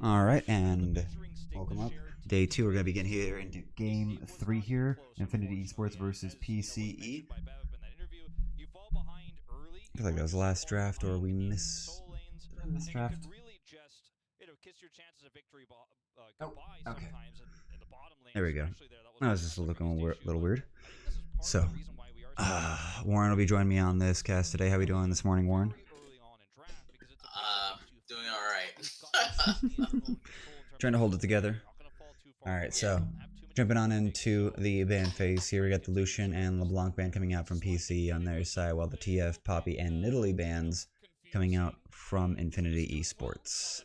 Alright, and welcome up. Day 2, we're going to begin here into Game 3 here. Infinity Esports versus PCE. I feel like that was the last draft, or we missed this draft. Oh, okay. There we go. That was just looking a little weird. So, Wuuren will be joining me on this cast today. How are we doing this morning, Wuuren? Doing alright. Trying to hold it together. Alright, so jumping on into the band phase here, we got the Lucian and LeBlanc band coming out from PC on their side, while the TF, Poppy, and Nidalee bands coming out from Infinity Esports.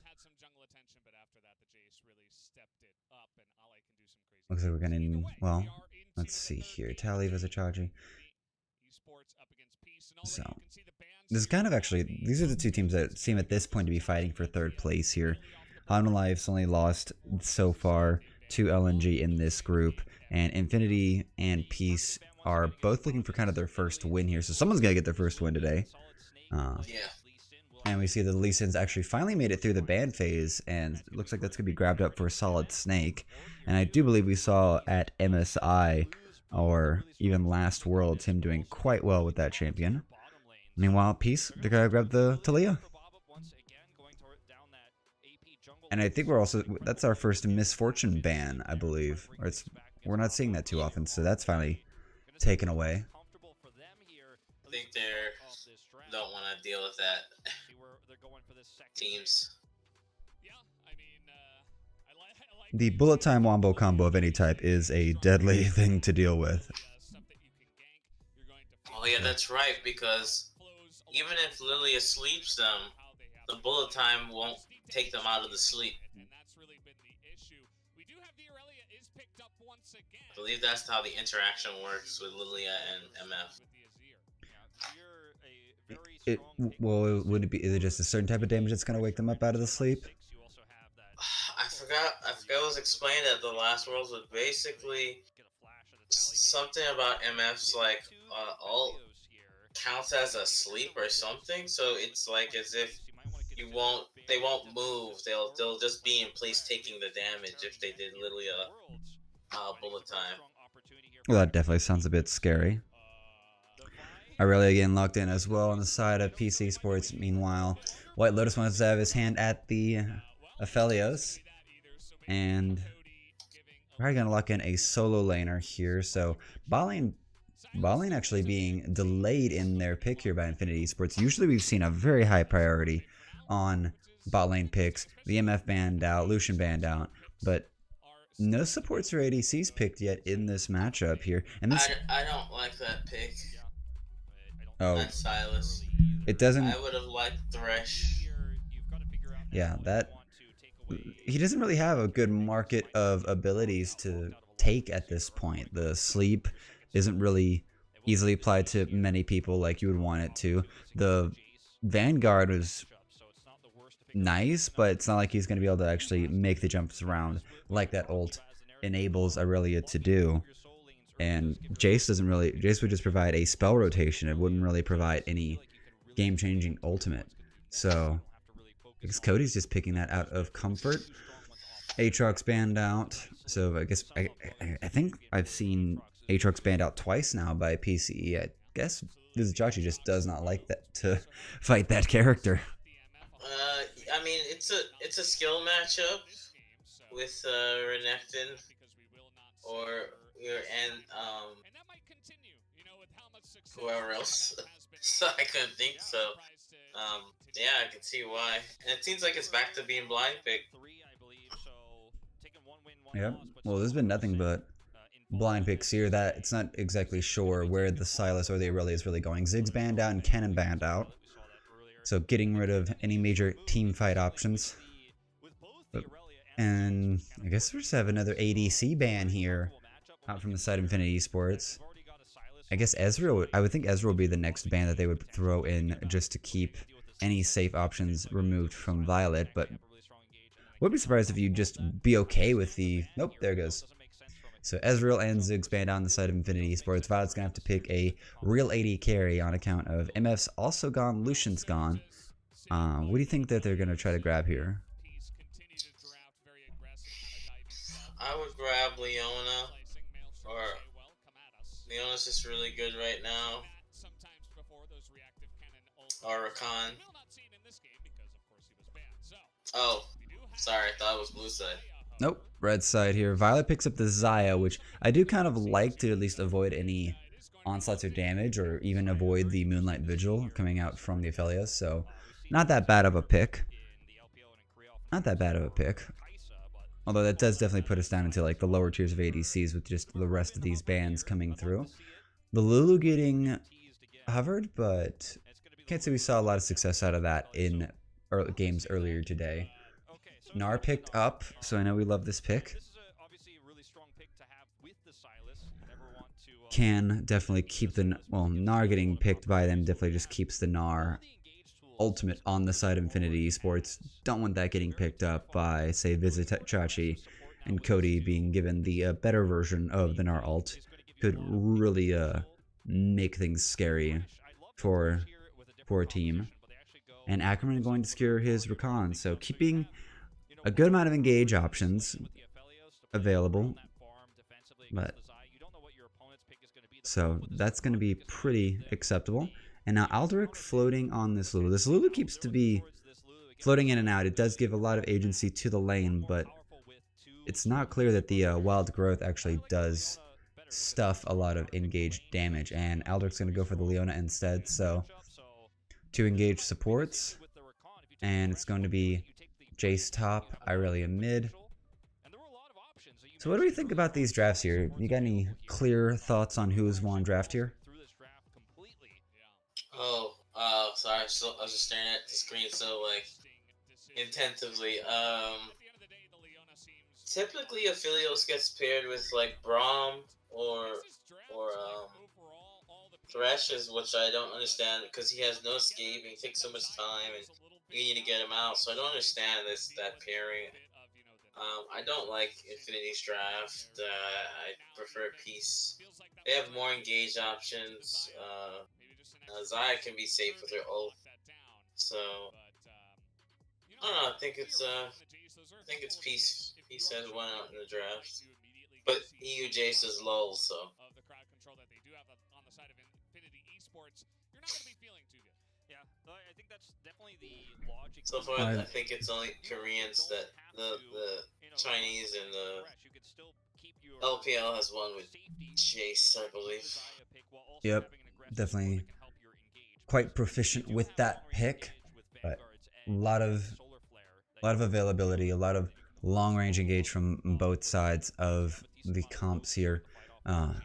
Looks like we're getting, well, let's see here. Tally, Vizichachi. So, this is kind of actually, these are the two teams that seem at this point to be fighting for third place here. Life's only lost so far to LNG in this group, and Infinity and Peace are both looking for kind of their first win here. So someone's going to get their first win today. And we see that the Lee Sins actually finally made it through the ban phase, and it looks like that's going to be grabbed up for a Solid Snake. And I do believe we saw at MSI, or even last Worlds, him doing quite well with that champion. Meanwhile, Peace, they're going to grab the Talia. And I think we're also, that's our first Misfortune ban, I believe. Or we're not seeing that too often, so that's finally taken away. I think they don't want to deal with that. Teams. The bullet time wombo combo of any type is a deadly thing to deal with. Oh yeah, that's right, because even if Lilia sleeps them, the bullet time won't take them out of the sleep. I believe that's how the interaction works with Lilia and MF. Well, would it be, is it just a certain type of damage that's going to wake them up out of the sleep? I forgot what was explained at the last Worlds, but basically something about MF's like ult counts as a sleep or something, so it's like as if they won't move, they'll just be in place taking the damage if they did literally a bullet time. Well, that definitely sounds a bit scary. Irelia again locked in as well on the side of PC Sports. Meanwhile, White Lotus wants to have his hand at the Aphelios, and we're probably going to lock in a solo laner here. So bot lane actually being delayed in their pick here by Infinity Esports. Usually we've seen a very high priority on bot lane picks. The MF banned out, Lucian banned out, but no supports or ADCs picked yet in this matchup here. And this, I don't like that pick. Oh, that Silas. It doesn't. I would have liked Thresh. Yeah, he doesn't really have a good market of abilities to take at this point. The sleep isn't really easily applied to many people like you would want it to. The Vanguard was nice, but it's not like he's going to be able to actually make the jumps around like that ult enables Irelia to do. And Jace would just provide a spell rotation. It wouldn't really provide any game-changing ultimate. So I guess Cody's just picking that out of comfort. Aatrox banned out. So I guess I think I've seen Aatrox banned out twice now by PCE. I guess Vizichachi just does not like that to fight that character. I mean, it's a skill matchup with Renekton and whoever else. So I couldn't think so. Yeah, I can see why. And it seems like it's back to being blind pick. Yep. Well, there's been nothing but blind picks here. That it's not exactly sure where the Silas or the Irelia is really going. Ziggs banned out and Cannon banned out. So getting rid of any major team fight options. And I guess we just have another ADC ban here out from the side of Infinity Esports. I guess Ezreal, I would think Ezreal would be the next ban that they would throw in just to keep any safe options removed from Violet, but would be surprised if you'd just be okay with the... Nope, there it goes. So Ezreal and Ziggs banned on the side of Infinity Esports. Violet's going to have to pick a real AD carry on account of MF's also gone, Lucian's gone. What do you think that they're going to try to grab here? I would grab Leona, or Leona's just really good right now. Or Rakan. Oh, sorry, I thought it was blue side. Nope, red side here. Violet picks up the Xayah, which I do kind of like to at least avoid any onslaughts or damage, or even avoid the Moonlight Vigil coming out from the Aphelios, so not that bad of a pick. Not that bad of a pick. Although that does definitely put us down into like the lower tiers of ADCs with just the rest of these bands coming through. The Lulu getting hovered, but can't say we saw a lot of success out of that in games earlier today. Gnar picked up, so I know we love this pick. Can definitely keep the, well, Gnar getting picked by them definitely just keeps the Gnar ultimate on the side of Infinity Esports. Don't want that getting picked up by, say, Vizichachi and Cody being given the better version of the Gnar ult. Could really make things scary for a team. And Ackerman going to secure his Rakan, so keeping a good amount of engage options available. But so that's going to be pretty acceptable. And now Alderic floating on this Lulu. This Lulu keeps to be floating in and out. It does give a lot of agency to the lane, but it's not clear that the wild growth actually does stuff a lot of engaged damage. And Alderic's going to go for the Leona instead. So 2 engaged supports. And it's going to be Jace top, Irelia mid. So what do we think about these drafts here? You got any clear thoughts on who's won draft here? Oh, sorry, I was just staring at the screen so like intensively. Typically Aphelios gets paired with like Braum or Thresh, which I don't understand because he has no escape and he takes so much time and you need to get him out. So I don't understand that pairing. I don't like Infinity's draft. I prefer Peace. They have more engage options. Xayah can be safe with her ult. So I don't know. I think it's Peace. Peace has won out in the draft, but EU Jace is low, so. So far, I think it's only Koreans that the Chinese and the LPL has won with Jace, I believe. Yep, definitely quite proficient with that pick, but a lot of availability, a lot of long range engage from both sides of the comps here. There's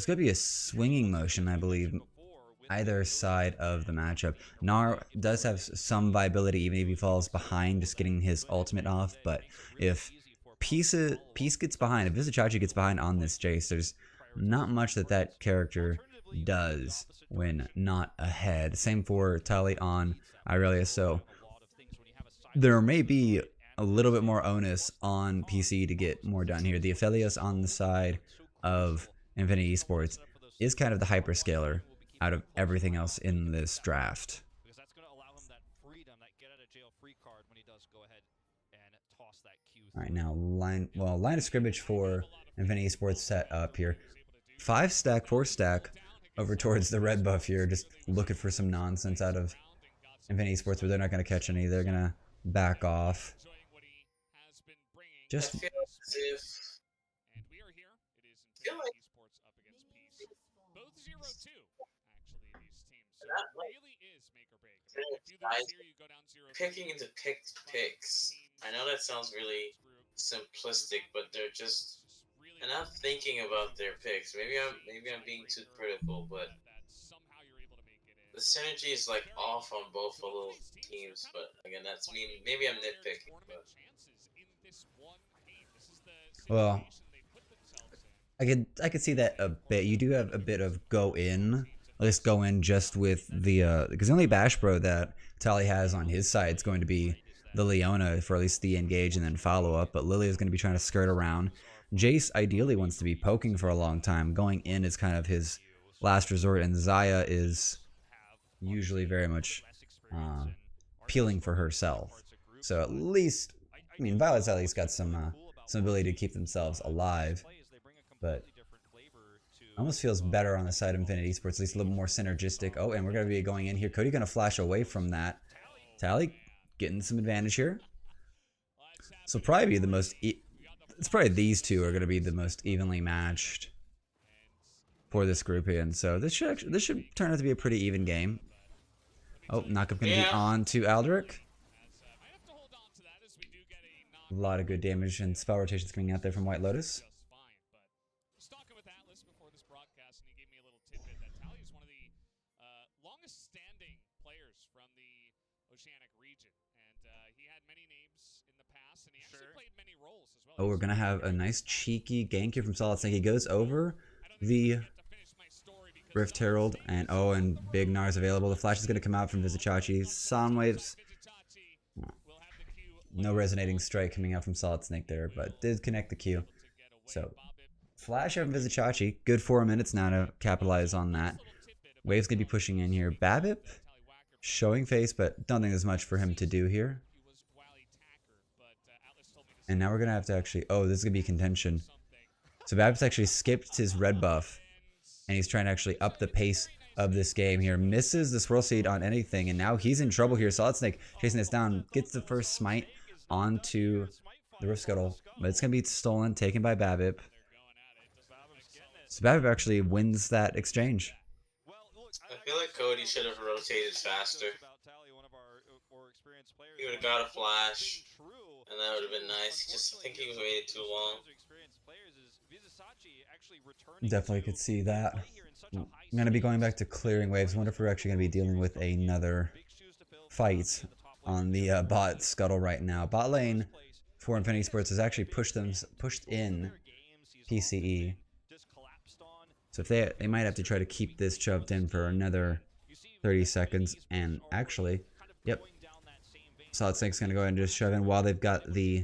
going to be a swinging motion, I believe, either side of the matchup. Gnar does have some viability even if he falls behind, just getting his ultimate off, but if Peace gets behind, if Vizichachi gets behind on this Jace, there's not much that character does when not ahead. Same for Tali on Irelia, so there may be a little bit more onus on PCE to get more done here. The Aphelios on the side of Infinity Esports is kind of the hyperscaler out of everything else in this draft. All right, now line of scrimmage for Infinity Esports set up here. 5 stack, 4 stack over towards the red buff here, just looking for some nonsense out of Infinity Esports, but they're not going to catch any. They're going to back off. Just I feel like picking into picked picks. I know that sounds really simplistic, but they're not thinking about their picks. Maybe I'm being too critical, but the synergy is like off on both of those teams. But again, that's me. Maybe I'm nitpicking. But. Well, I could see that a bit. You do have a bit of go in. Let's go in just with the because the only bash bro that Tali has on his side is going to be the Leona for at least the engage and then follow up. But Lily is going to be trying to skirt around. Jace ideally wants to be poking for a long time. Going in is kind of his last resort, and Xayah is usually very much uh, peeling for herself. So at least, I mean, Violet's at least got some ability to keep themselves alive, but almost feels better on the side of Infinity Esports, at least a little more synergistic. Oh, and we're going to be going in here. Cody going to flash away from that. Tally getting some advantage here. So probably be the most... it's probably these two are going to be the most evenly matched for this group here. And so this should turn out to be a pretty even game. Oh, knockup going to be on to Aldrich. A lot of good damage and spell rotations coming out there from White Lotus. Oh, we're going to have a nice cheeky gank here from Solid Snake. He goes over the Rift Herald, and oh, and Big Gnar's available. The flash is going to come out from Vizichachi. Sound waves. No resonating strike coming out from Solid Snake there, but did connect the Q. So, flash out from Vizichachi. Good 4 minutes now to capitalize on that. Wave's going to be pushing in here. Babip showing face, but don't think there's much for him to do here. And now we're going to have to actually... oh, this is going to be contention. So Babip's actually skipped his red buff, and he's trying to actually up the pace of this game here. Misses the Swirl Seed on anything, and now he's in trouble here. Solid Snake chasing this down. Gets the first smite onto the Rift Scuttle, but it's going to be stolen, taken by Babip. So Babip actually wins that exchange. I feel like Cody should have rotated faster. He would have got a flash, and that would have been nice. I think he was waiting too long. Definitely could see that. I'm going to be going back to clearing waves. I wonder if we're actually going to be dealing with another fight on the bot scuttle right now. Bot lane for Infinity Sports has actually pushed in PCE. So if they might have to try to keep this shoved in for another 30 seconds. And actually, yep, Solid Snake's going to go ahead and just shove in while they've got the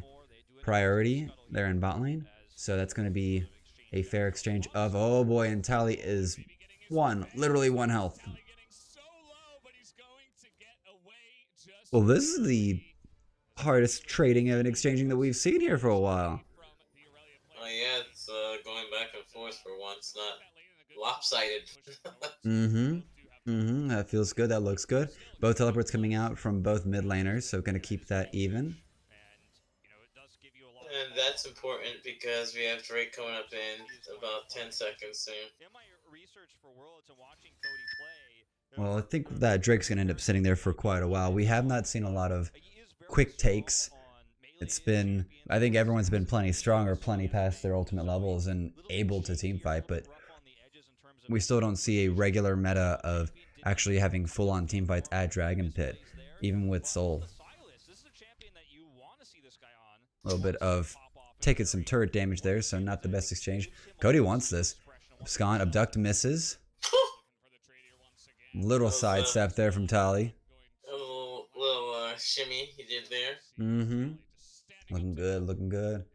priority there in bot lane. So that's going to be a fair exchange of... oh boy, and Tally is literally one health. Well, this is the hardest trading and exchanging that we've seen here for a while. Oh yeah, it's going back and forth for once, not lopsided. That feels good. That looks good. Both teleports coming out from both mid laners, so going to keep that even. And that's important because we have Drake coming up in about 10 seconds soon. Well, I think that Drake's going to end up sitting there for quite a while. We have not seen a lot of quick takes. It's been... I think everyone's been plenty strong or plenty past their ultimate levels and able to teamfight, but we still don't see a regular meta of actually having full-on teamfights at Dragon Pit, even with Soul. A little bit of taking some turret damage there, so not the best exchange. Cody wants this. Scan, abduct misses. Little sidestep there from Tally. A little shimmy he did there. Looking good, looking good.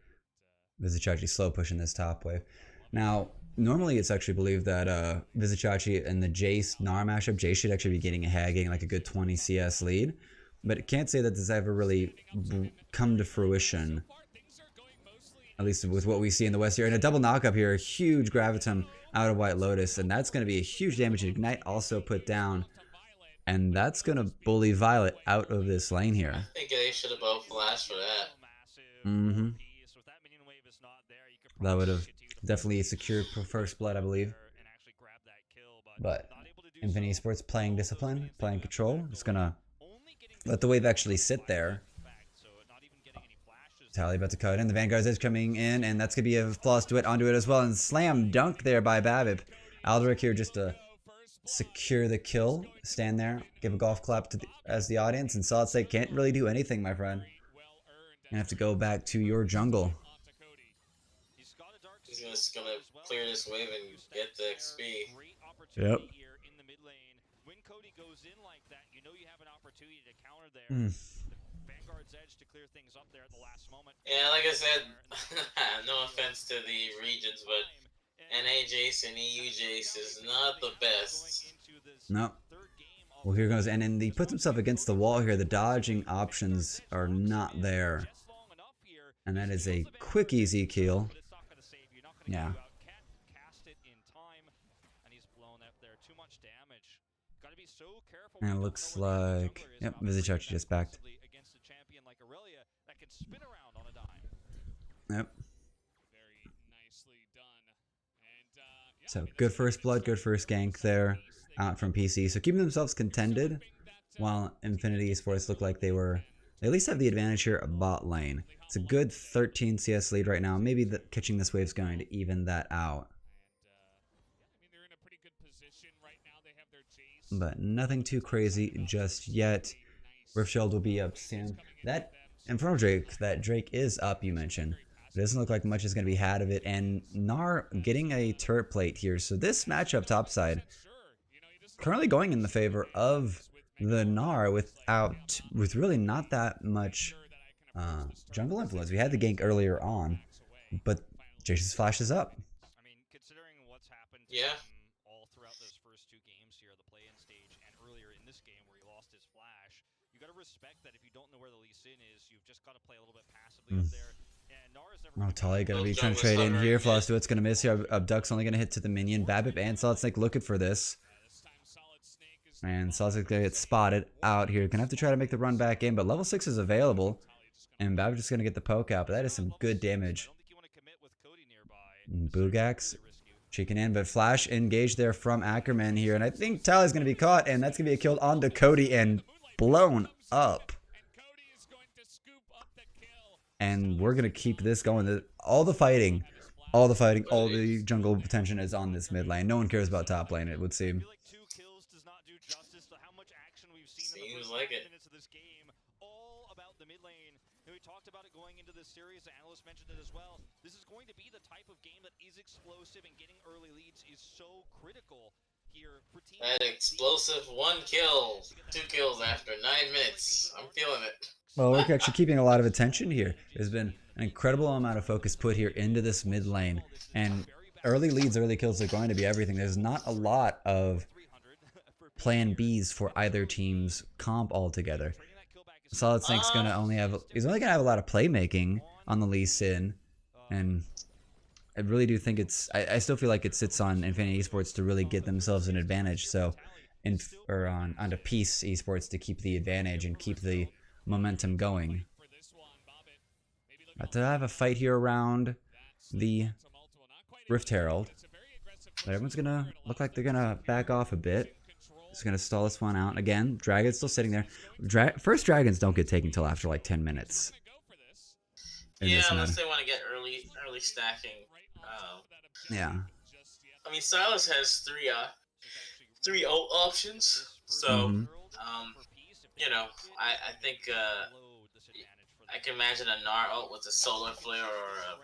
Vizichachi slow pushing this top wave. Now, normally it's actually believed that Vizichachi and the Jace Gnar matchup, Jace should actually be getting ahead, getting like a good 20 CS lead. But it can't say that this ever really come to fruition. At least with what we see in the West here. And a double knockup here, a huge Gravitum out of White Lotus. And that's going to be a huge damage. Ignite also put down. And that's going to bully Violet out of this lane here. I think they should have both flashed for that. That would have definitely secured first blood, I believe. But Infinity Sports playing discipline, playing control. It's going to let the wave actually sit there. Tally about to cut in. The Vanguard's edge coming in, and that's going to be a flawless duet onto it as well. And slam dunk there by Babip. Aldrich here just to secure the kill. Stand there, give a golf clap to as the audience, and Solid Snake can't really do anything, my friend. You have to go back to your jungle. He's just going to clear this wave and get the XP. Yep. Yeah, like I said, no offense to the regions, but NA Jace and EU Jace is not the best. No. Well, here goes, and he puts himself against the wall here. The dodging options are not there. And that is a quick, easy kill. Yeah. And it looks like... Yep, Vizichuk just backed. Yep. So, good first blood, good first gank there out from PC. So, keeping themselves contended, while Infinity Esports look like they at least have the advantage here at bot lane. It's a good 13 CS lead right now. Maybe catching this wave is going to even that out. But nothing too crazy just yet. Rift Shield will be up soon. That, and from Drake, that Drake is up, you mentioned. It doesn't look like much is going to be had of it. And Gnar getting a turret plate here. So this matchup topside currently going in the favor of the Gnar with really not that much jungle influence. We had the gank earlier on, but Jason's flash is up. Yeah. Oh, Tali gonna be trying to trade in here. Floss to it's gonna miss here. Abduck's only gonna hit to the minion. Babip and Solid Snake looking for this. And Solid Snake's gonna get spotted out here. Gonna have to try to make the run back in, but level 6 is available. And Babip's just gonna get the poke out, but that is some good damage. And Boogax cheeking in, but Flash engaged there from Ackerman here. And I think Tali's gonna be caught, and that's gonna be a kill onto Cody and blown up. And we're gonna keep this going. All the fighting, all the jungle attention is on this mid lane. No one cares about top lane, it would seem. Seems like it. We talked about it going into this series. The analyst mentioned it as well. This is going to be the type of game that is explosive, and getting early leads is so critical here for teams. That explosive 1 kill, 2 kills after 9 minutes. I'm feeling it. Well, we're actually keeping a lot of attention here. There's been an incredible amount of focus put here into this mid lane, and early leads, early kills are going to be everything. There's not a lot of plan Bs for either team's comp altogether. Solid Snake's gonna he's only gonna have a lot of playmaking on the Lee Sin, and I really do think I still feel like it sits on Infinity Esports to really get themselves an advantage. So, onto Peace Esports to keep the advantage and keep the momentum going. About to have a fight here around the Rift Herald, but everyone's gonna look like they're gonna back off a bit. Just gonna stall this one out again. Dragon's still sitting there. First dragons don't get taken until after like 10 minutes. Yeah, unless they want to get early stacking. Yeah. I mean, Silas has three ult options, so you know, I think I can imagine a Gnar ult with a solar flare or a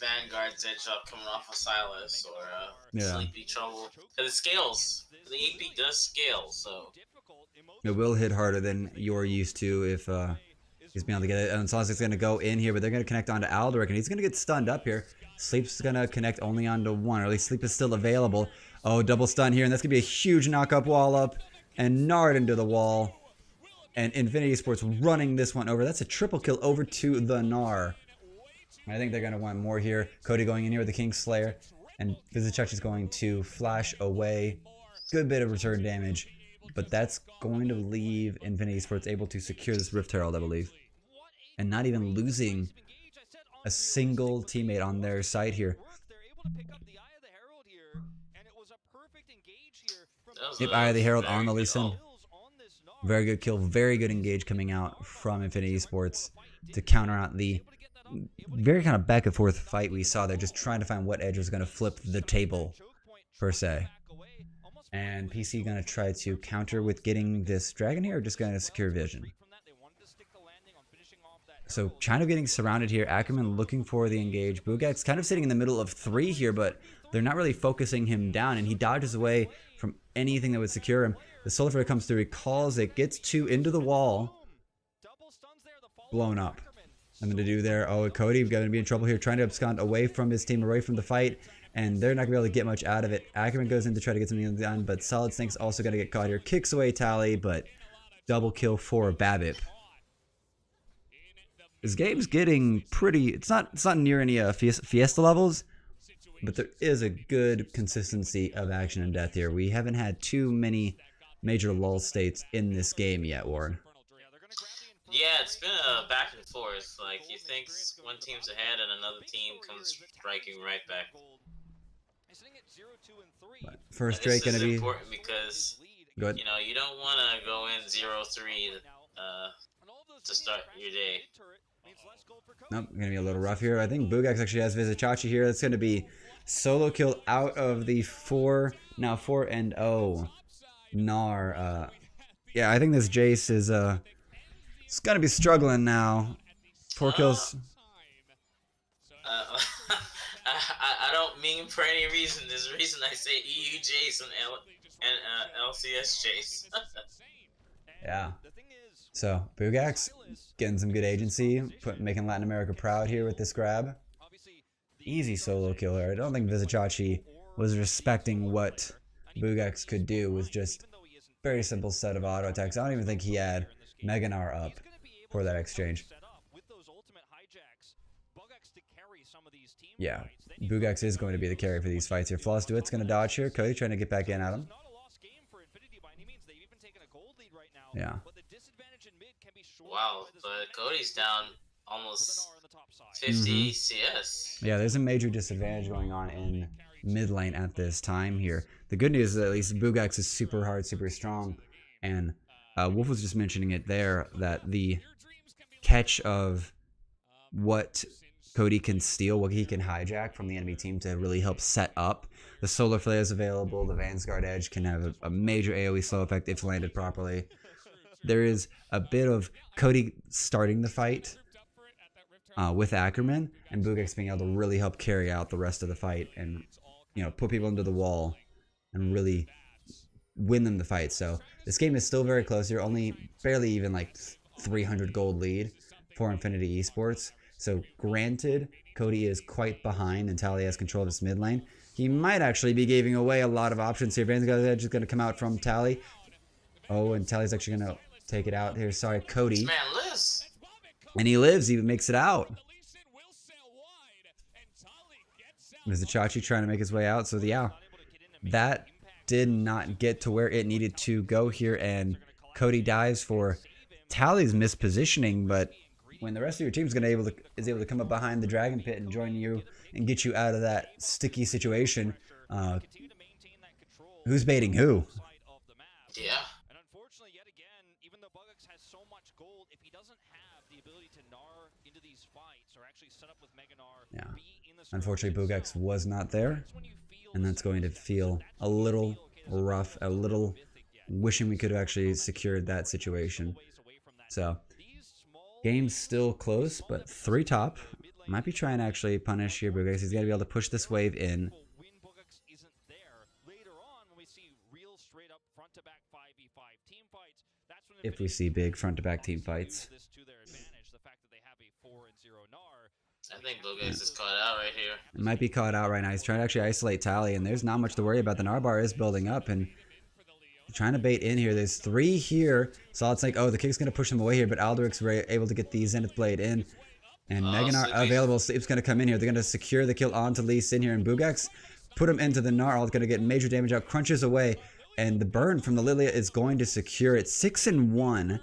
Vanguard's edge up coming off of Silas or a Sleepy Trouble, because it scales. The AP does scale, so it will hit harder than you're used to if he's being able to get it. And Sonic's going to go in here, but they're going to connect onto Alderic, and he's going to get stunned up here. Sleep's going to connect only onto one, or at least Sleep is still available. Oh, double stun here, and that's going to be a huge knock-up wall up, and Nard into the wall. And Infinity Sports running this one over. That's a triple kill over to the Gnar. I think they're going to want more here. Cody going in here with the Kingslayer, and Vizichuk is going to flash away. Good bit of return damage, but that's going to leave Infinity Sports able to secure this Rift Herald, I believe, and not even losing a single teammate on their side here. Yep, Eye of the Herald on the Lee Sin. Very good kill, very good engage coming out from Infinity Sports to counter out the very kind of back and forth fight we saw there, just trying to find what edge was going to flip the table, per se. And PC going to try to counter with getting this dragon here, or just going to secure vision. So China getting surrounded here. Ackerman looking for the engage. Bugak's kind of sitting in the middle of 3 here, but they're not really focusing him down, and he dodges away from anything that would secure him. The solar flare comes through. He calls it, gets 2 into the wall. Blown up. Nothing to do there. Oh, Cody going to be in trouble here, trying to abscond away from his team, away from the fight. and they're not going to be able to get much out of it. Ackerman goes in to try to get something done, but Solid Snake's also going to get caught here. Kicks away Tally, but double kill for BABIP. This game's getting pretty... It's not near any Fiesta levels, but there is a good consistency of action and death here. We haven't had too many major lull states in this game yet, Wuuren. Yeah, it's been a back and forth. Like, you think one team's ahead and another team comes striking right back. But first Drake going to be... important because, you know, you don't want to go in 0-3 to start your day. Nope, going to be a little rough here. I think Bugax actually has Vizicachi here. That's going to be solo kill out of the 4-0 Gnar. Yeah, I think this Jace is it's going to be struggling now. 4 kills. I don't mean for any reason. There's a reason I say EU Jace and LCS Jace. Yeah. So, Bugax getting some good agency, making Latin America proud here with this grab. Easy solo killer. I don't think Vizicachi was respecting what Bugax could do. It was just very simple set of auto attacks. I don't even think he had Mega Gnar up for that exchange. Yeah, Bugax is going to be the carry for these fights here. Flawless Duet's going to dodge here. Cody trying to get back in at him. Yeah. Wow, but Cody's down almost 50 CS. Yeah, there's a major disadvantage going on in mid lane at this time here. The good news is that at least Bugax is super hard, super strong, and Wolf was just mentioning it there, that the catch of what Cody can steal, what he can hijack from the enemy team to really help set up. The Solar Flare is available. The Vanguard Edge can have a major AoE slow effect if landed properly. There is a bit of Cody starting the fight with Ackerman, and Bugax being able to really help carry out the rest of the fight and, you know, put people into the wall and really win them the fight. So this game is still very close here, only barely even like 300 gold lead for Infinity Esports. So granted, Cody is quite behind and Tally has control of his mid lane. He might actually be giving away a lot of options here. Vanguard Edge is going to come out from Tally. Oh, and Tally's actually going to take it out here. Sorry, Cody. This man lives. And he lives. He makes it out. Vizicachi trying to make his way out. So, yeah, that did not get to where it needed to go here. And Cody dies for Tally's mispositioning. But when the rest of your team is able to come up behind the Dragon Pit and join you and get you out of that sticky situation, who's baiting who? Yeah. Yeah. Unfortunately, Bugax was not there, and that's going to feel a little rough, a little wishing we could have actually secured that situation. So, game's still close, but 3 top. Might be trying to actually punish here Bugax. He's got to be able to push this wave in. If we see big front-to-back team fights. I think Bugax is caught out right here. It might be caught out right now. He's trying to actually isolate Tally, and there's not much to worry about. The Narbar is building up, and trying to bait in here. There's 3 here. Solid Snake, oh, the kick's going to push him away here, but Alderic's able to get the Zenith Blade in. And Mega Gnar available. Sleep's going to come in here. They're going to secure the kill onto Lee Sin here, and Bugax put him into the Gnar. All going to get major damage out, crunches away, and the burn from the Lilia is going to secure it. 6-1.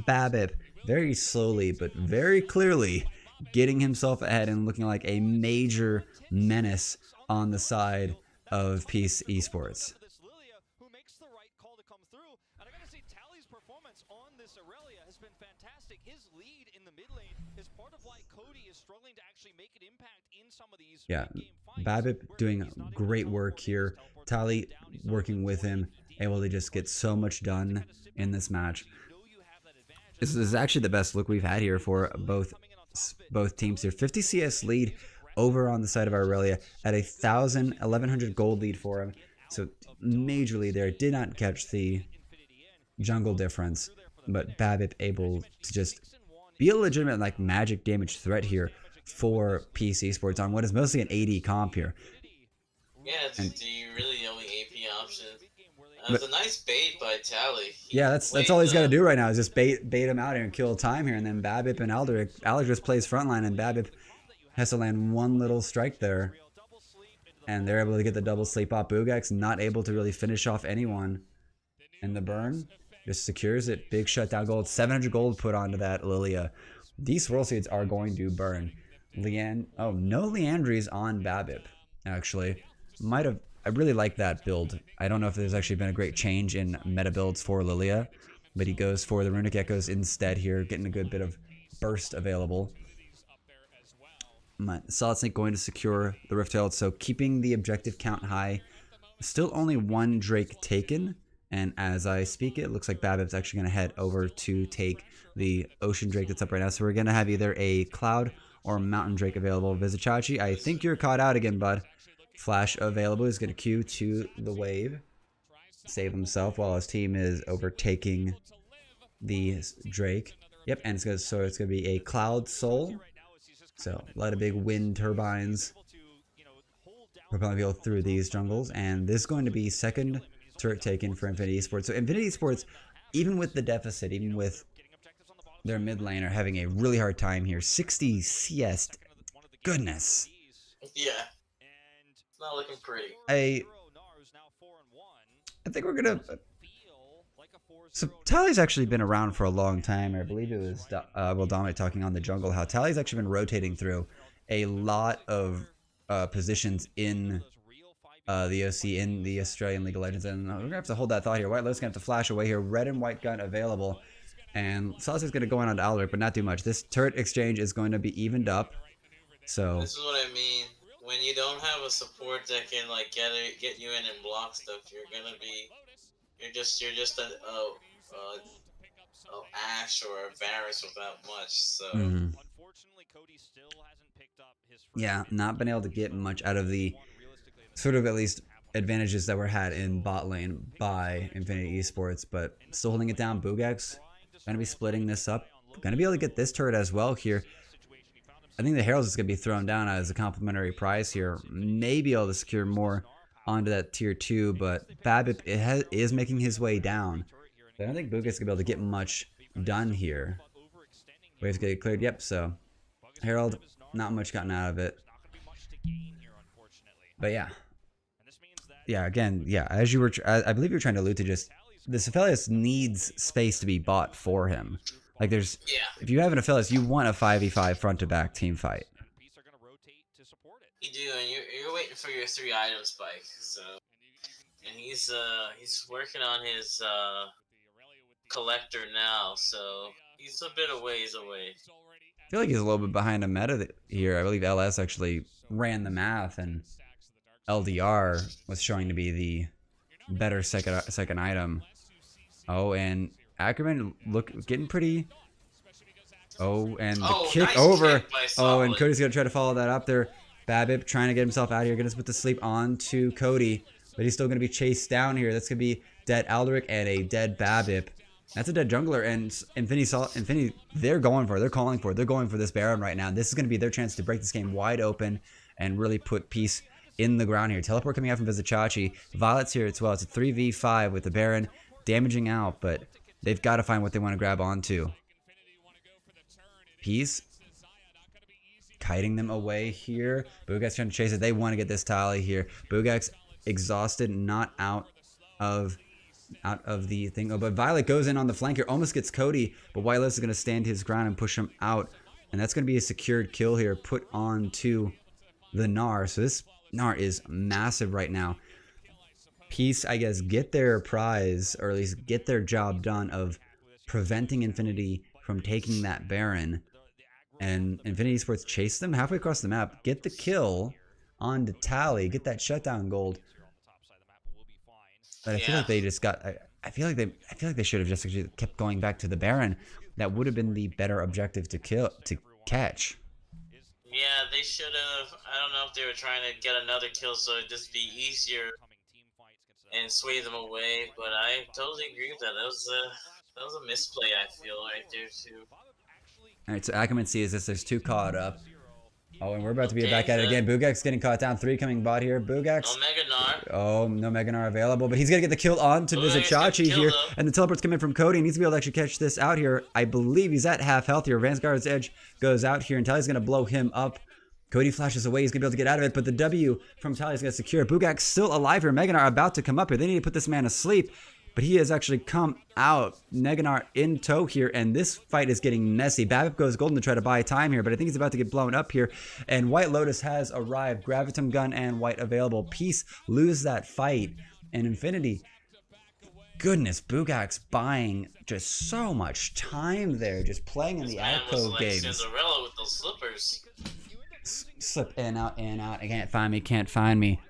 BABIP very slowly, but very clearly getting himself ahead and looking like a major menace on the side of Peace Esports. Yeah, BABIP doing great work here. Tally working with him, able to just get so much done in this match. This is actually the best look we've had here for both teams here. 50 CS lead over on the side of Aurelia at 1,100 gold lead for him. So majorly there. Did not catch the jungle difference, but BABIP able to just be a legitimate like magic damage threat here for PC Sports on what is mostly an AD comp here. Yeah, it's And really the only AP option. It was but a nice bait by Tally. yeah, He that's all played he's got to do right now is just bait him out here and kill time here, and then BABIP and Aldrich just plays frontline, and BABIP has to land one little strike there, and they're able to get the double sleep off. Bugak's not able to really finish off anyone, and the burn just secures it. Big shutdown gold, 700 gold put onto that Lilia. These swirl seeds are going to burn. Oh, no Leandries on BABIP, actually. Might have. I really like that build. I don't know if there's actually been a great change in meta builds for Lilia, but he goes for the Runic Echoes instead here, getting a good bit of burst available. Solid Snake going to secure the Rift Herald, so keeping the objective count high. Still only one Drake taken, and as I speak, it looks like BABIP's actually going to head over to take the Ocean Drake that's up right now. So we're going to have either a Cloud or Mountain Drake available. Vizichachi, I think you're caught out again, bud. Flash available. He's going to queue to the wave. Save himself while his team is overtaking the Drake. Yep, and it's going to be a Cloud Soul. So a lot of big wind turbines propelling people through these jungles, and this is going to be second turret taken for Infinity Esports. So Infinity Esports, even with the deficit, even with their mid lane, are having a really hard time here. 60 CS, goodness. Yeah, it's not looking pretty. I think we're gonna. So Tally's actually been around for a long time. I believe it was Dominic talking on the jungle how Tally's actually been rotating through a lot of positions in the OC, in the Australian League of Legends, and we're gonna have to hold that thought here. White Lotus gonna have to flash away here. Red and white gun available, and Saucer's gonna go in on Aldrich, but not too much. This turret exchange is going to be evened up. So this is what I mean. When you don't have a support that can like get you in and block stuff, you're just a Ash or a Varus without much. So yeah, not been able to get much out of the sort of at least advantages that were had in bot lane by Infinity Esports, but still holding it down. Bugak's gonna be splitting this up. Gonna be able to get this turret as well here. I think the Herald's is gonna be thrown down as a complimentary prize here. Maybe able to secure more onto that tier 2, but BABIP is making his way down. So I don't think Bugak's gonna be able to get much done here. Waves get cleared. Yep. So Herald, not much gotten out of it. But yeah. Again, yeah. As you were, I believe you were trying to allude to just this Aphelios needs space to be bought for him. Like there's, if you have an Aphelios, you want a 5v5 front to back team fight. You do, and you're waiting for your 3 item spike. So, and he's working on his collector now. So he's a bit of ways away. I feel like he's a little bit behind a meta here. I believe LS actually ran the math, and LDR was showing to be the better second item. Oh, and Ackerman getting pretty. Oh, and the kick nice over. Kick by Oh, and Cody's gonna try to follow that up there. BABIP trying to get himself out of here. Gonna put the sleep on to Cody, but he's still gonna be chased down here. That's gonna be dead Aldrich and a dead BABIP. That's a dead jungler, and Infinity, they're going for it. They're calling for it. They're going for this Baron right now. This is going to be their chance to break this game wide open and really put peace in the ground here. Teleport coming out from Vizichachi. Violet's here as well. It's a 3v5 with the Baron damaging out, but they've got to find what they want to grab onto. Peace kiting them away here. Bugak's trying to chase it. They want to get this Tally here. Bugak's exhausted, not out of the thing. Oh, but Violet goes in on the flank here, almost gets Cody, but White Lotus is going to stand his ground and push him out, and that's going to be a secured kill here put on to the Gnar. So this Gnar is massive right now. Peace, I guess, get their prize, or at least get their job done of preventing Infinity from taking that Baron, and Infinity Esports chase them halfway across the map, get the kill on to Tally, get that shutdown gold. But I feel like they just got. I feel like they should have just actually kept going back to the Baron. That would have been the better objective to catch. Yeah, they should have. I don't know if they were trying to get another kill so it'd just be easier and sway them away. But I totally agree with that. That was a misplay. I feel right there too. All right, so Ackerman sees this. There's 2 caught up. Oh, and we're about to be Okay, back at it good. again. Bugax getting caught down. 3 coming bot here. Bugax. No Mega Gnar. Oh, no Mega Gnar available, but he's going to get the kill on to Bugax gets the Vizichachi kill, here. though. And the teleport's coming from Cody. He needs to be able to actually catch this out here. I believe he's at half health here. Vansguard's Edge goes out here, and Tally's going to blow him up. Cody flashes away. He's going to be able to get out of it, but the W from Tally's going to secure. Bugax still alive here. Mega Gnar about to come up here. They need to put this man asleep. But he has actually come out. Mega Gnar in tow here, and this fight is getting messy. Babip goes golden to try to buy time here, but I think he's about to get blown up here. And White Lotus has arrived. Gravitum Gun and White available. Peace lose that fight. And Infinity, goodness, Bugax buying just so much time there, just playing in the alcove like games. Cinderella with those slippers. Slip in, out, in, out. Can't find me, can't find me.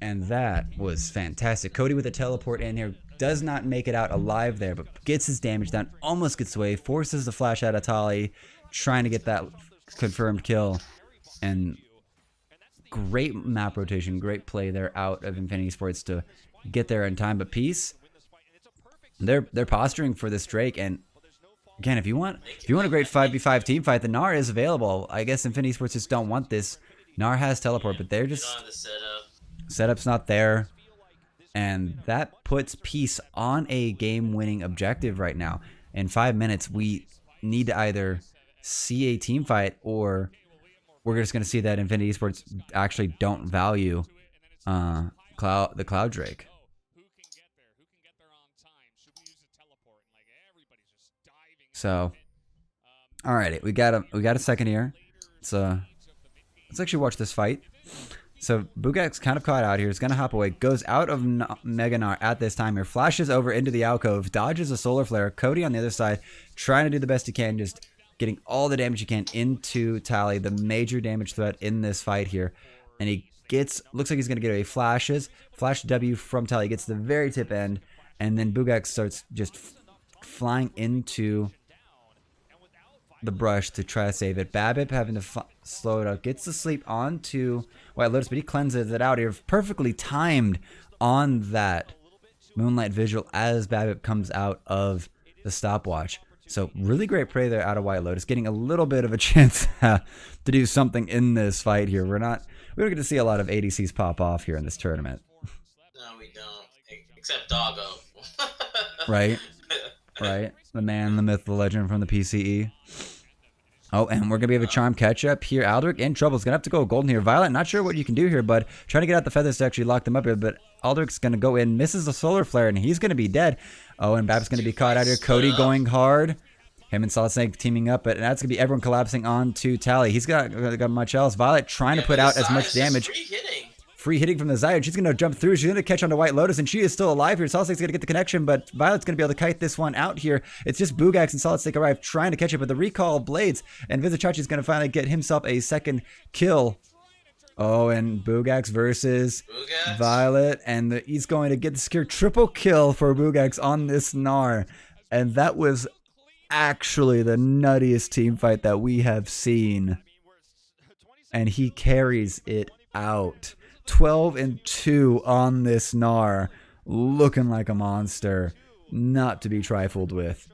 And that was fantastic. Cody with a teleport in here. Does not make it out alive there, but gets his damage down. Almost gets away. Forces the flash out of Tali. Trying to get that confirmed kill. And great map rotation. Great play there out of Infinity Sports to get there in time. But Peace, they're posturing for this Drake. And again, if you want a great 5v5 team fight, the Gnar is available. I guess Infinity Sports just don't want this. Gnar has teleport, but they're just... Setup's not there, and that puts Peace on a game-winning objective right now. In 5 minutes, we need to either see a team fight, or we're just going to see that Infinity Esports actually don't value the Cloud Drake. So, alrighty, we got a second here. So, let's actually watch this fight. So Bugax kind of caught out here. He's going to hop away. Goes out of Mega Gnar at this time here. Flashes over into the alcove. Dodges a solar flare. Cody on the other side trying to do the best he can. Just getting all the damage he can into Tally. The major damage threat in this fight here. And he gets... Looks like he's going to get away. Flashes. Flash W from Tally. Gets to the very tip end. And then Bugax starts just flying into the brush to try to save it. Babip having to slow it up. Gets to sleep onto White Lotus, but he cleanses it out here. Perfectly timed on that Moonlight Vigil as Babip comes out of the stopwatch. So really great play there out of White Lotus. Getting a little bit of a chance to do something in this fight here. We don't get to see a lot of ADCs pop off here in this tournament. No, we don't. Except Doggo. Right? Right? The man, the myth, the legend from the PCE. Oh, and we're going to be able to charm catch up here. Aldrich in trouble. He's going to have to go golden here. Violet, not sure what you can do here, but trying to get out the feathers to actually lock them up here. But Aldrich's going to go in, misses the solar flare, and he's going to be dead. Oh, and Bab's going to be caught out here. Cody going hard. Him and Solid Snake teaming up, but that's going to be everyone collapsing onto Tally. He's got much else. Violet trying to put out as much damage. Free hitting from the Zyre. She's going to jump through. She's going to catch onto White Lotus, and she is still alive here. Solid Snake's going to get the connection, but Violet's going to be able to kite this one out here. It's just Bugax and Solid Snake arrive trying to catch it, but the recall of Blades, and Vizichachi is going to finally get himself a second kill. Oh, and Bugax versus Violet, and he's going to get the secure triple kill for Bugax on this Gnar. And that was actually the nuttiest team fight that we have seen. And he carries it out. 12-2 on this Gnar, looking like a monster, not to be trifled with.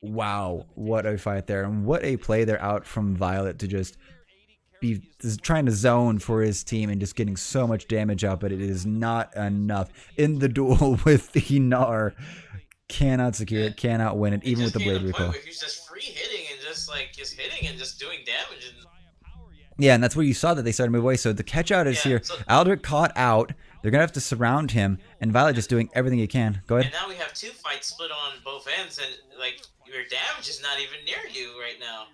Wow, what a fight there, and what a play there out from Violet to just be trying to zone for his team and just getting so much damage out, but it is not enough. In the duel with the Gnar, cannot secure it, cannot win it, even with the blade recall. He's just free hitting and just hitting and just doing damage. Yeah, and that's where you saw that they started to move away. So the catch out is here. So Aldrich caught out. They're going to have to surround him. And Violet just doing everything he can. Go ahead. And now we have two fights split on both ends. And, like, your damage is not even near you right now.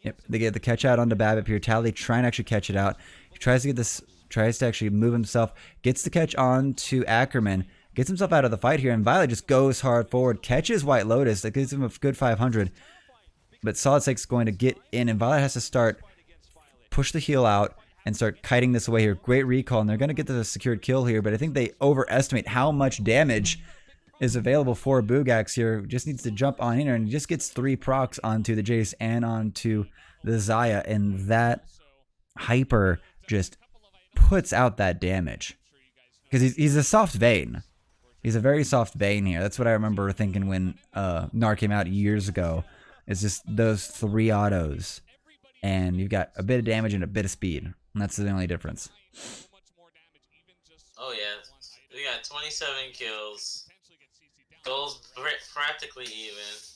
Yep. They get the catch out onto Babip here. Tally trying to actually catch it out. He tries to get this, tries to actually move himself. Gets the catch on to Ackerman. Gets himself out of the fight here. And Violet just goes hard forward. Catches White Lotus. That gives him a good 500. But Solid Snake's going to get in. And Violet has to start... push the heal out and start kiting this away here. Great recall, and they're going to get the secured kill here, but I think they overestimate how much damage is available for Bugax here. Just needs to jump on in here, and he just gets 3 procs onto the Jace and onto the Xayah, and that Hyper just puts out that damage. Because he's a soft Vayne. He's a very soft Vayne here. That's what I remember thinking when Gnar came out years ago. It's just those 3 autos. And you've got a bit of damage and a bit of speed. And that's the only difference. Oh yeah, we got 27 kills. Goals practically even.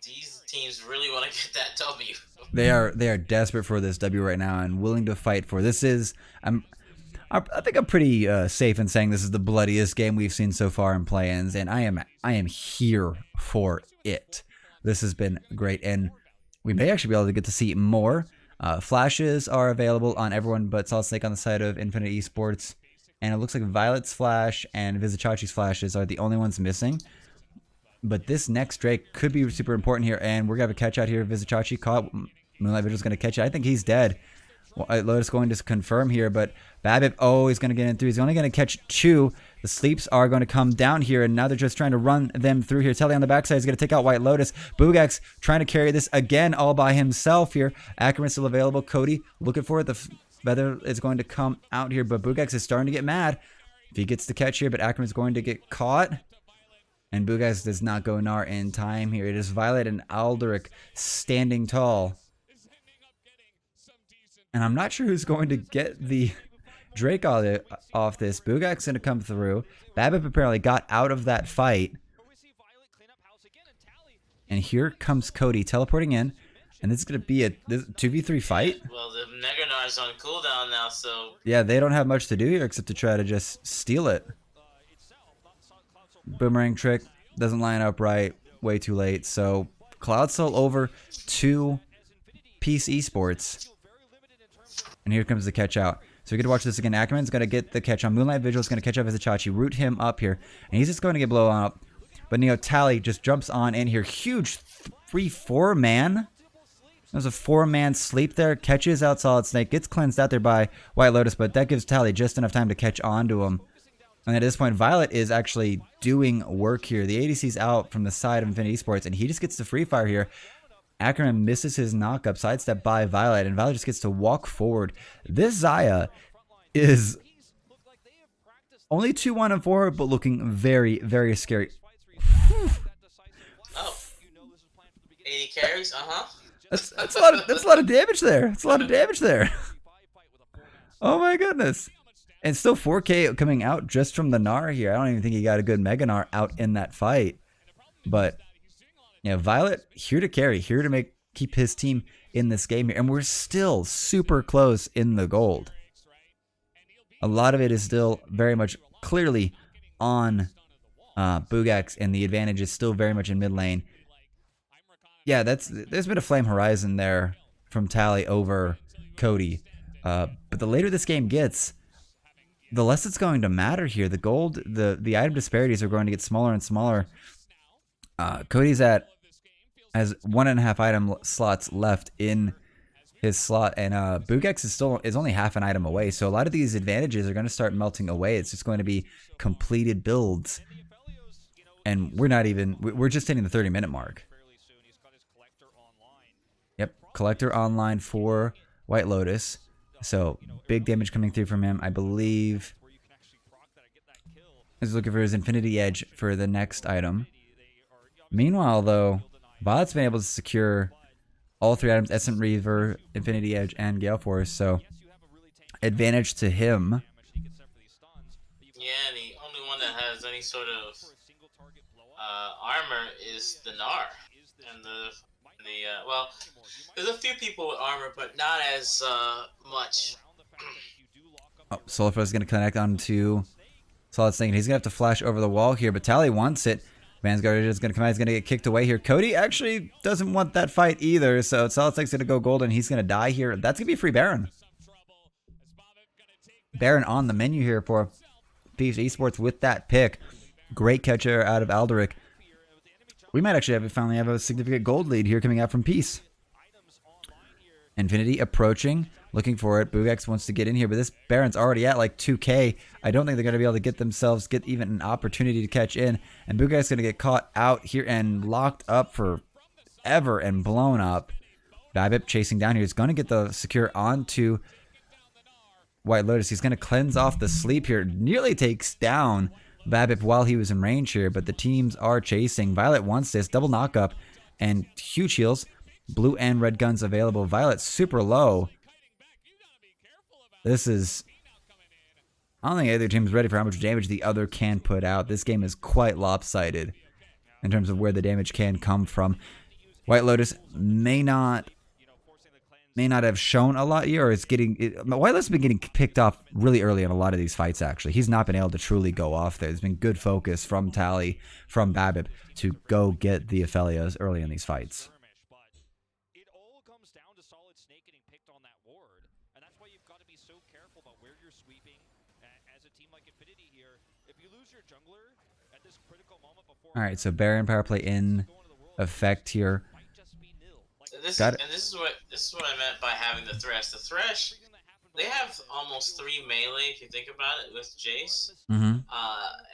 These teams really want to get that W. They are desperate for this W right now and willing to fight for. This is I think I'm pretty safe in saying this is the bloodiest game we've seen so far in play-ins, and I am here for it. This has been great, and we may actually be able to get to see more. Flashes are available on everyone but Solid Snake on the side of Infinity Esports, and it looks like Violet's flash and Vizichachi's flashes are the only ones missing. But this next Drake could be super important here, and we're going to have a catch out here. Vizichachi caught. Moonlight Vigil's going to catch it. I think he's dead. Well, Lotus going to confirm here, but Babip, he's going to get in through. He's only going to catch 2. The sleeps are going to come down here, and now they're just trying to run them through here. Telly on the backside is going to take out White Lotus. Boogax trying to carry this again all by himself here. Ackerman still available. Cody looking for it. The feather is going to come out here, but Boogax is starting to get mad if he gets the catch here, but Ackerman's going to get caught. And Boogax does not go Gnar in time here. It is Violet and Alderic standing tall. And I'm not sure who's going to get the Drake off this. Boogax going to come through. Babip apparently got out of that fight. And here comes Cody teleporting in. And this is going to be a 2v3 fight. Well, the Meganar's on cooldown now, so... Yeah, they don't have much to do here except to try to just steal it. Boomerang trick doesn't line up right. Way too late. So Cloud Soul over to PCE Esports. And here comes the catch out. So we get to watch this again. Ackerman's going to get the catch on. Moonlight Vigil is going to catch up Vizichachi. Root him up here. And he's just going to get blown up. But Tally just jumps on in here. Huge 3-4 man. There's a 4-man sleep there. Catches out Solid Snake. Gets cleansed out there by White Lotus. But that gives Tally just enough time to catch on to him. And at this point, Violet is actually doing work here. The ADC's out from the side of Infinity Esports, and he just gets the free fire here. Ackerman misses his knock-up, sidestep by Violet, and Violet just gets to walk forward. This Xayah is only 2-1-4, but looking very, very scary. Oh, 80 carries, That's a lot of damage there. That's a lot of damage there. Oh my goodness. And still 4K coming out just from the Gnar here. I don't even think he got a good Mega Gnar out in that fight. But yeah, Violet here to carry, here to keep his team in this game here. And we're still super close in the gold. A lot of it is still very much clearly on Boogax, and the advantage is still very much in mid lane. Yeah, there's been a Flame Horizon there from Tally over Cody. But the later this game gets, the less it's going to matter here. The gold, the item disparities are going to get smaller and smaller. Cody's has 1.5 item slots left in his slot, and Boogax is only half an item away. So a lot of these advantages are going to start melting away. It's just going to be completed builds, and we're just hitting the 30-minute mark. Yep, Collector online for White Lotus. So big damage coming through from him. I believe he's looking for his Infinity Edge for the next item. Meanwhile, though, Violet's been able to secure all 3 items: Essence Reaver, Infinity Edge, and Gale Force. So advantage to him. Yeah, and the only one that has any sort of armor is the Gnar. And well, there's a few people with armor, but not as much. Oh, Solarfo is going to connect onto Solid Snake. He's going to have to flash over the wall here, but Tally wants it. Vanguard is going to come out. He's going to get kicked away here. Cody actually doesn't want that fight either, so Solid Snake's going to go golden. He's going to die here. That's going to be a free Baron. Baron on the menu here for PCE Esports with that pick. Great catcher out of Alderic. We might actually finally have a significant gold lead here coming out from Peace. Infinity approaching, looking for it. Boogax wants to get in here, but this Baron's already at like 2K. I don't think they're going to be able to get even an opportunity to catch in. And Boogax going to get caught out here and locked up forever and blown up. Babip chasing down here. He's going to get the secure onto White Lotus. He's going to cleanse off the sleep here. Nearly takes down BABIP while he was in range here, but the teams are chasing. Violet wants this. Double knockup and huge heals. Blue and red guns available. Violet super low. This is... I don't think either team is ready for how much damage the other can put out. This game is quite lopsided in terms of where the damage can come from. White Lotus may not have shown a lot here, or it's getting... White Lotus has been getting picked off really early in a lot of these fights, actually. He's not been able to truly go off there. There's been good focus from Tally, from BABIP, to go get the Aphelios early in these fights. It all comes down to Solid Snake getting picked on that ward, and that's why you've got to be so careful about where you're sweeping as a team like Infinity here. If you lose your jungler at this critical moment before... All right, so Baron power play in effect here. This is what I meant by having the Thresh. The Thresh, they have almost 3 melee if you think about it with Jace. Mm-hmm.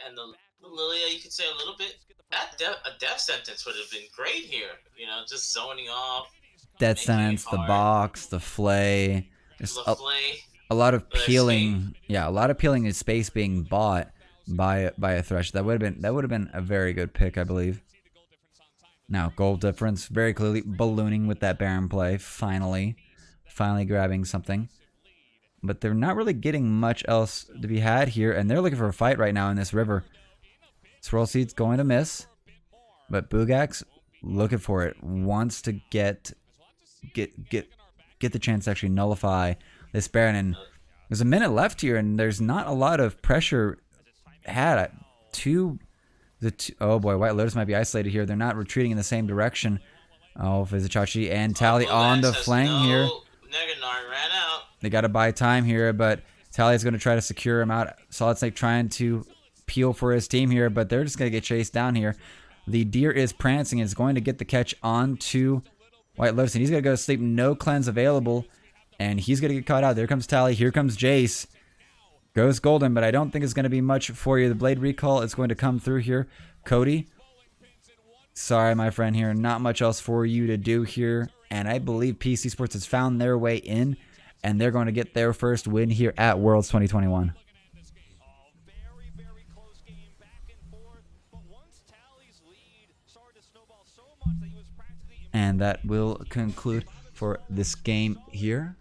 And the Lilia, you could say a little bit. A death sentence would have been great here. You know, just zoning off. Death sentence, the box, the flay. There's a lot of peeling. Yeah, a lot of peeling in space being bought by a Thresh. That would have been a very good pick, I believe. Now, goal difference, very clearly ballooning with that Baron play, finally grabbing something. But they're not really getting much else to be had here, and they're looking for a fight right now in this river. Swirl Seed's going to miss, but Bugak's looking for it, wants to get the chance to actually nullify this Baron. And there's a minute left here, and there's not a lot of pressure had. Oh boy, White Lotus might be isolated here. They're not retreating in the same direction. Oh, Vizichachi and Tally on the flank here. Neganart ran out. They got to buy time here, but Tally's going to try to secure him out. Solid Snake trying to peel for his team here, but they're just going to get chased down here. The deer is prancing and is going to get the catch onto White Lotus, and he's going to go to sleep. No cleanse available, and he's going to get caught out. There comes Tally. Here comes Jace. Goes golden, but I don't think it's going to be much for you. The blade recall is going to come through here. Cody, sorry, my friend here. Not much else for you to do here. And I believe PC Sports has found their way in, and they're going to get their first win here at Worlds 2021. And that will conclude for this game here.